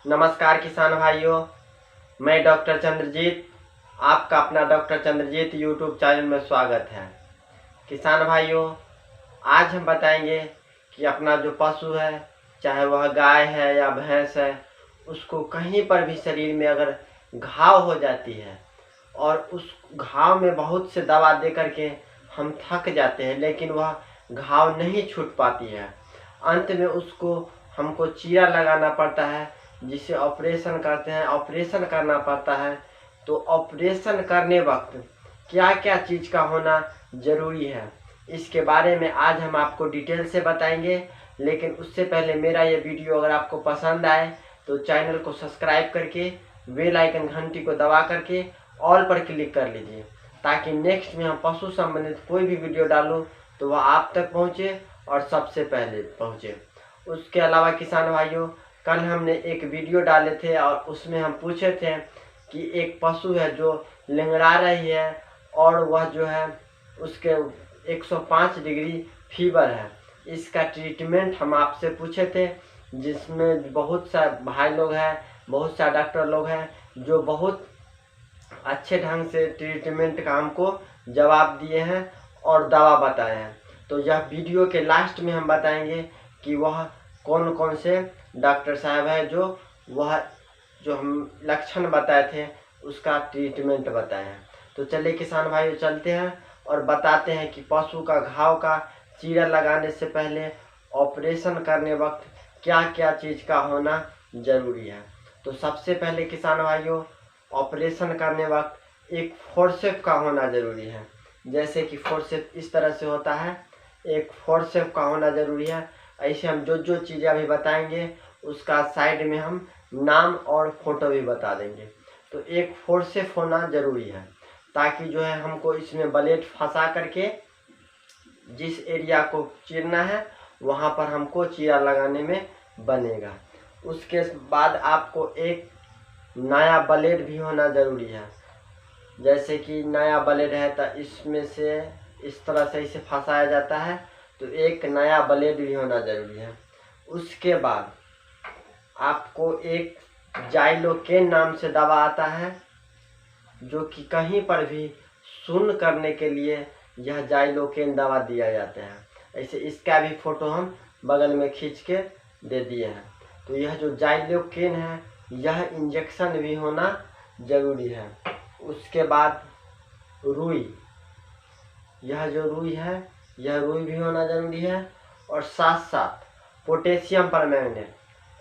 नमस्कार किसान भाइयों, मैं डॉक्टर चंद्रजीत, आपका अपना डॉक्टर चंद्रजीत यूट्यूब चैनल में स्वागत है। किसान भाइयों, आज हम बताएंगे कि अपना जो पशु है, चाहे वह गाय है या भैंस है, उसको कहीं पर भी शरीर में अगर घाव हो जाती है और उस घाव में बहुत से दवा दे करके हम थक जाते हैं, लेकिन वह घाव नहीं छूट पाती है। अंत में उसको हमको चीरा लगाना पड़ता है, जिसे ऑपरेशन करते हैं, ऑपरेशन करना पड़ता है। तो ऑपरेशन करने वक्त क्या क्या चीज़ का होना ज़रूरी है, इसके बारे में आज हम आपको डिटेल से बताएंगे। लेकिन उससे पहले मेरा ये वीडियो अगर आपको पसंद आए तो चैनल को सब्सक्राइब करके बेल आइकन घंटी को दबा करके ऑल पर क्लिक कर लीजिए, ताकि नेक्स्ट में हम पशु संबंधित कोई भी वीडियो डालूं तो वह आप तक पहुंचे और सबसे पहले पहुंचे। उसके अलावा किसान भाइयों, कल हमने एक वीडियो डाले थे और उसमें हम पूछे थे कि एक पशु है जो लंगड़ा रही है और वह जो है उसके 105 डिग्री फीवर है, इसका ट्रीटमेंट हम आपसे पूछे थे, जिसमें बहुत सा भाई लोग हैं, बहुत सा डॉक्टर लोग हैं जो बहुत अच्छे ढंग से ट्रीटमेंट का हमको जवाब दिए हैं और दवा बताए हैं। तो यह वीडियो के लास्ट में हम बताएंगे कि वह कौन कौन से डॉक्टर साहब है जो हम लक्षण बताए थे उसका ट्रीटमेंट बताए हैं। तो चलिए किसान भाइयों, चलते हैं और बताते हैं कि पशु का घाव का चीरा लगाने से पहले ऑपरेशन करने वक्त क्या क्या चीज़ का होना ज़रूरी है। तो सबसे पहले किसान भाइयों, ऑपरेशन करने वक्त एक फोर्सेप का होना ज़रूरी है। जैसे कि फोर्सेप इस तरह से होता है, एक फोर्सेप का होना ज़रूरी है। ऐसे हम जो चीज़ें अभी बताएंगे उसका साइड में हम नाम और फोटो भी बता देंगे। तो एक फोर्सेप होना ज़रूरी है, ताकि जो है हमको इसमें ब्लेड फंसा करके जिस एरिया को चीरना है वहाँ पर हमको चीरा लगाने में बनेगा। उसके बाद आपको एक नया ब्लेड भी होना ज़रूरी है। जैसे कि नया ब्लेड है तो इसमें से इस तरह से इसे फंसाया जाता है, तो एक नया ब्लेड भी होना ज़रूरी है। उसके बाद आपको एक जाइलोकेन नाम से दवा आता है, जो कि कहीं पर भी सुन्न करने के लिए यह जाइलोकेन दवा दिया जाता है। ऐसे इसका भी फोटो हम बगल में खींच के दे दिए हैं। तो यह जो जाइलोकेन है, यह इंजेक्शन भी होना ज़रूरी है। उसके बाद रुई, यह जो रुई है, यह रुई भी होना ज़रूरी है। और साथ साथ पोटेशियम परमैंगनेट,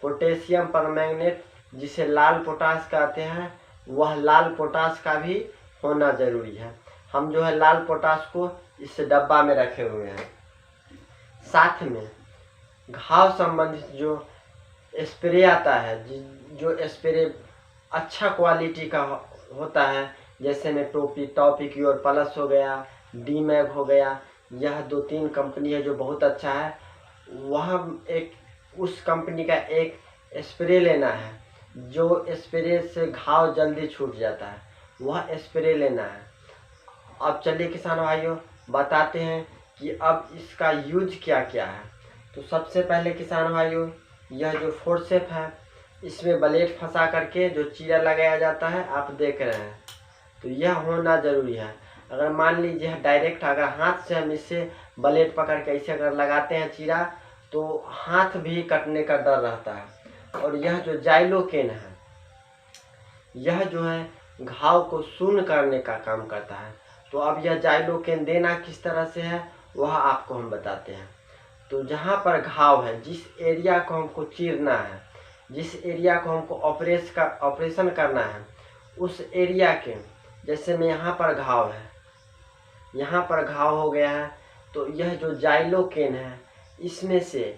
पोटेशियम परमैंगनेट जिसे लाल पोटाश कहते हैं, वह लाल पोटाश का भी होना ज़रूरी है। हम जो है लाल पोटाश को इस डब्बा में रखे हुए हैं। साथ में घाव संबंधित जो स्प्रे आता है, जो स्प्रे अच्छा क्वालिटी का होता है, जैसे में टॉपिक्योर प्लस हो गया, डीमैग हो गया, यह 2-3 कंपनी है जो बहुत अच्छा है। वह एक उस कंपनी का एक स्प्रे लेना है, जो स्प्रे से घाव जल्दी छूट जाता है, वह स्प्रे लेना है। अब चलिए किसान भाइयों, बताते हैं कि अब इसका यूज क्या क्या है। तो सबसे पहले किसान भाइयों, यह जो फोर्सेप है, इसमें ब्लेड फंसा करके जो चीरा लगाया जाता है, आप देख रहे हैं, तो यह होना ज़रूरी है। अगर मान लीजिए डायरेक्ट अगर हाथ से हम इससे ब्लेड पकड़ के ऐसे अगर लगाते हैं चीरा, तो हाथ भी कटने का डर रहता है। और यह जो जाइलोकेन है, यह जो है घाव को सुन्न करने का काम करता है। तो अब यह जाइलोकेन देना किस तरह से है, वह आपको हम बताते हैं। तो जहाँ पर घाव है, जिस एरिया को हमको चीरना है, जिस एरिया को हमको ऑपरेशन करना है, उस एरिया के, जैसे में यहाँ पर घाव है, यहाँ पर घाव हो गया है, तो यह जो जाइलोकेन है, इसमें से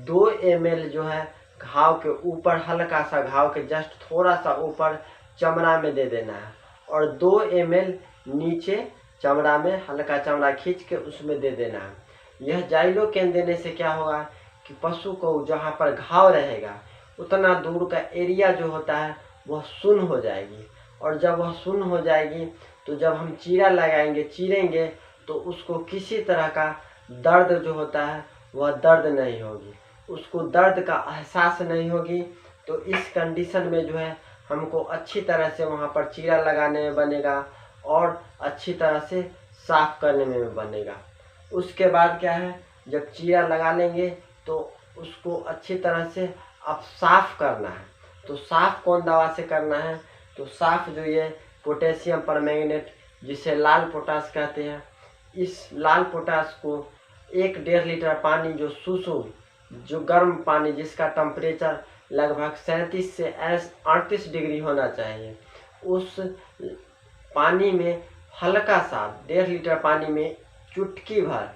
2 ml जो है घाव के ऊपर, हल्का सा घाव के जस्ट थोड़ा सा ऊपर चमड़ा में दे देना है, और 2 ml नीचे चमड़ा में, हल्का चमड़ा खींच के उसमें दे देना है। यह जाइलोकेन देने से क्या होगा कि पशु को जहाँ पर घाव रहेगा उतना दूर का एरिया जो होता है वह सुन्न हो जाएगी। और जब वह सुन्न हो जाएगी तो जब हम चीरा लगाएंगे, चीरेंगे, तो उसको किसी तरह का दर्द जो होता है वह दर्द नहीं होगी, उसको दर्द का एहसास नहीं होगी, तो इस कंडीशन में जो है हमको अच्छी तरह से वहाँ पर चीरा लगाने में बनेगा और अच्छी तरह से साफ करने में बनेगा। उसके बाद क्या है, जब चीरा लगा लेंगे तो उसको अच्छी तरह से अब साफ करना है। तो साफ कौन दवा से करना है, तो साफ जो ये पोटेशियम परमैंगनेट जिसे लाल पोटाश कहते हैं, इस लाल पोटाश को 1-1.5 लीटर पानी जो सुसुम जो गर्म पानी जिसका टेम्परेचर लगभग 37 से 38 डिग्री होना चाहिए, उस पानी में हल्का सा 1.5 लीटर पानी में चुटकी भर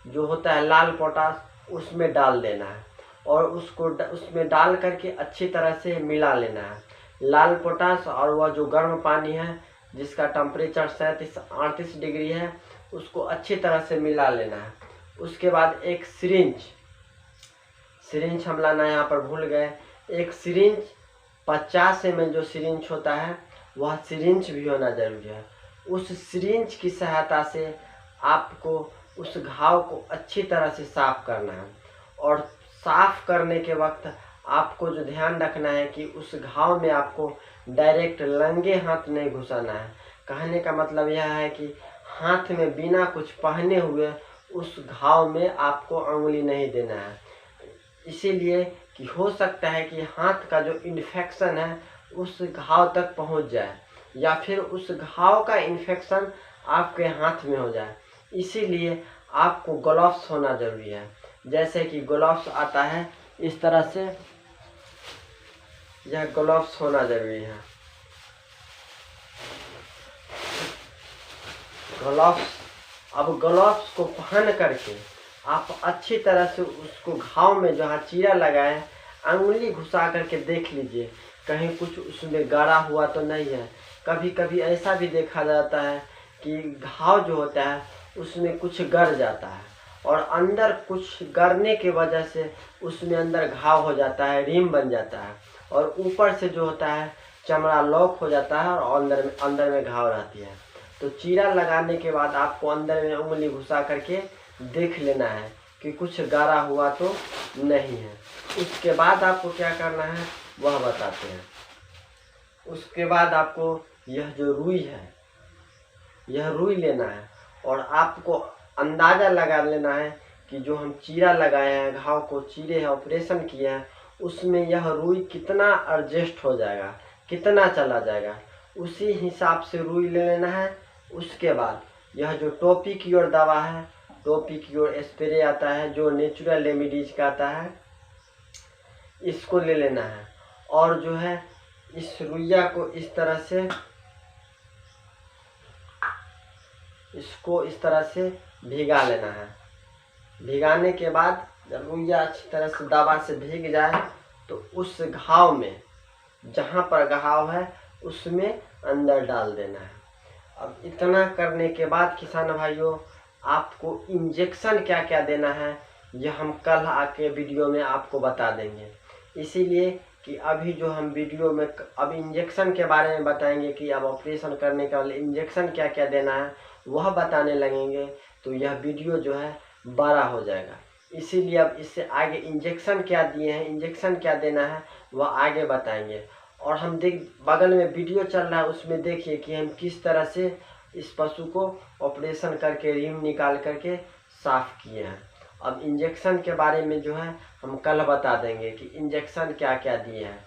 जो होता है लाल पोटाश उसमें डाल देना है और उसको उसमें डाल करके अच्छी तरह से मिला लेना है। लाल पोटाश और वह जो गर्म पानी है जिसका टेम्परेचर 37-38 डिग्री है उसको अच्छी तरह से मिला लेना है। उसके बाद एक सिरिंज हम लाना यहाँ पर भूल गए। एक सिरिंज 50 ml जो सिरिंज होता है वह सिरिंज भी होना जरूरी है। उस सिरिंज की सहायता से आपको उस घाव को अच्छी तरह से साफ करना है और साफ करने के वक्त आपको जो ध्यान रखना है कि उस घाव में आपको डायरेक्ट नंगे हाथ नहीं घुसाना है। कहने का मतलब यह है कि हाथ में बिना कुछ पहने हुए उस घाव में आपको अंगुली नहीं देना है, इसीलिए कि हो सकता है कि हाथ का जो इन्फेक्शन है उस घाव तक पहुंच जाए या फिर उस घाव का इन्फेक्शन आपके हाथ में हो जाए। इसीलिए आपको ग्लव्स होना जरूरी है। जैसे कि ग्लव्स आता है इस तरह से, यह ग्लव्स होना जरूरी है। ग्लव्स को पहन करके आप अच्छी तरह से उसको घाव में जहाँ चीरा लगाए अंगुली घुसा करके देख लीजिए कहीं कुछ उसमें गाढ़ा हुआ तो नहीं है। कभी कभी ऐसा भी देखा जाता है कि घाव जो होता है उसमें कुछ गड़ जाता है और अंदर कुछ गड़ने की वजह से उसमें अंदर घाव हो जाता है, रीम बन जाता है और ऊपर से जो होता है चमड़ा लॉक हो जाता है और अंदर में घाव रहती है। तो चीरा लगाने के बाद आपको अंदर में उंगली घुसा करके देख लेना है कि कुछ गाढ़ा हुआ तो नहीं है। उसके बाद आपको क्या करना है वह बताते हैं। उसके बाद आपको यह जो रुई है यह रुई लेना है और आपको अंदाज़ा लगा लेना है कि जो हम चीरा लगाए हैं, घाव को चीरे हैं, ऑपरेशन किए हैं, उसमें यह रुई कितना एडजस्ट हो जाएगा, कितना चला जाएगा, उसी हिसाब से रुई ले लेना है। उसके बाद यह जो टोपी की ओर दवा है, टोपी की ओर स्प्रे आता है जो नेचुरल रेमेडीज का आता है, इसको ले लेना है और जो है इस रुइया को इस तरह से इसको इस तरह से भिगा लेना है। भिगाने के बाद जब रुइया अच्छी तरह से दवा से भीग जाए तो उस घाव में जहाँ पर घाव है उसमें अंदर डाल देना है। अब इतना करने के बाद किसान भाइयों आपको इंजेक्शन क्या क्या देना है यह हम कल आके वीडियो में आपको बता देंगे। इसीलिए कि अभी जो हम वीडियो में अब इंजेक्शन के बारे में बताएंगे कि अब ऑपरेशन करने के बाद इंजेक्शन क्या क्या देना है वह बताने लगेंगे तो यह वीडियो जो है बड़ा हो जाएगा। इसीलिए अब इससे आगे इंजेक्शन क्या दिए हैं, इंजेक्शन क्या देना है वह आगे बताएंगे। और हम बगल में वीडियो चल रहा है उसमें देखिए कि हम किस तरह से इस पशु को ऑपरेशन करके रीम निकाल करके साफ किए हैं। अब इंजेक्शन के बारे में जो है हम कल बता देंगे कि इंजेक्शन क्या क्या दिए हैं।